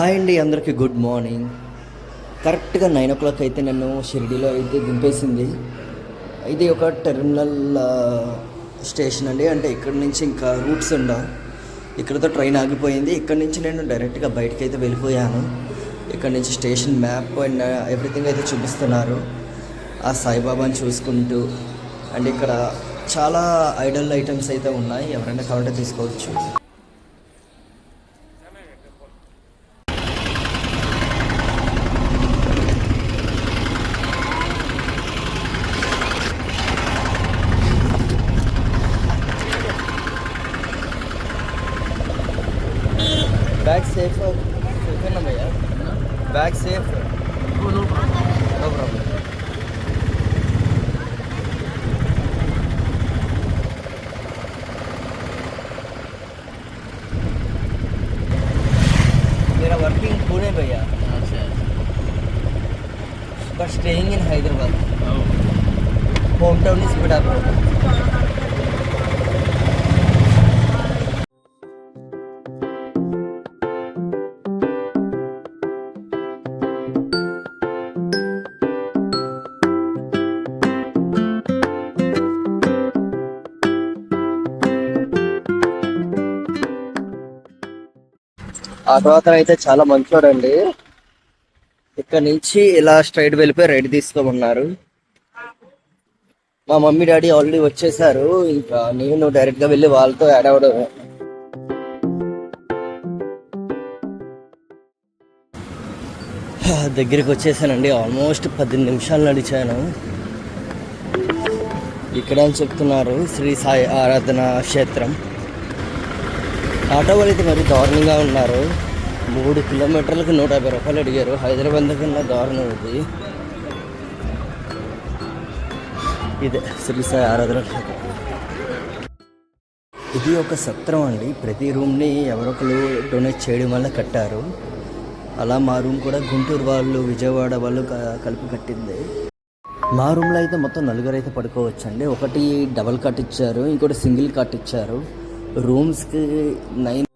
Hi అండి, అందరికీ good morning. కరెక్ట్గా 9 o'clock అయితే నన్ను షిరిడీలో అయితే దింపేసింది. ఇది ఒక టెర్మినల్ స్టేషన్ అండి. అంటే ఇక్కడ నుంచి ఇంకా రూట్స్ ఉండవు. ఇక్కడతో ట్రైన్ ఆగిపోయింది. ఇక్కడ నుంచి నేను డైరెక్ట్గా బయటకు అయితే వెళ్ళిపోయాను. ఇక్కడ నుంచి స్టేషన్ మ్యాప్ అండ్ ఎవ్రీథింగ్ అయితే చూపిస్తున్నారు. ఆ సాయిబాబాని చూసుకుంటూ అండ్ ఇక్కడ చాలా ఐడల్ ఐటమ్స్ అయితే ఉన్నాయి. ఎవరైనా కావాలంటే తీసుకోవచ్చు. बैग सेफ है ना भैया? बैग सेफ है? No problem. मेरा वर्किंग पुणे भैया. अच्छा. But staying in Hyderabad. Home town is Pithapur. ఆ తర్వాత అయితే చాలా మంచోడండి. ఇక్కడ నుంచి ఇలా స్ట్రైట్ వెళ్ళిపోయి రైట్ తీసుకోమన్నారు. మా మమ్మీ డాడీ ఆల్రెడీ వచ్చేసారు. ఇంకా నేను డైరెక్ట్గా వెళ్ళి వాళ్ళతో యాడ్ అవ్వడం. దగ్గరికి వచ్చేసానండి. ఆల్మోస్ట్ 18 నిమిషాలు నడిచాను. ఇక్కడ అని చెప్తున్నారు శ్రీ సాయి ఆరాధన క్షేత్రం. ఆటో వాళ్ళు అయితే మరి దారుణంగా ఉన్నారు. 3 కిలోమీటర్లకు 150 రూపాయలు అడిగారు. హైదరాబాద్ కన్నా దారుణం ఇది. ఇదే శ్రీ సాయి ఆరాధన క్షేత్రం. ఇది ఒక సత్రం అండి. ప్రతి రూమ్ని ఎవరొకరు డొనేట్ చేయడం వల్ల కట్టారు. అలా మా రూమ్ కూడా గుంటూరు వాళ్ళు, విజయవాడ వాళ్ళు కలిపి కట్టింది. మా రూమ్లో అయితే మొత్తం 4 అయితే పడుకోవచ్చు అండి. ఒకటి డబల్ కాట్ ఇచ్చారు, ఇంకోటి సింగిల్ కాట్ ఇచ్చారు. రూమ్స్కి 9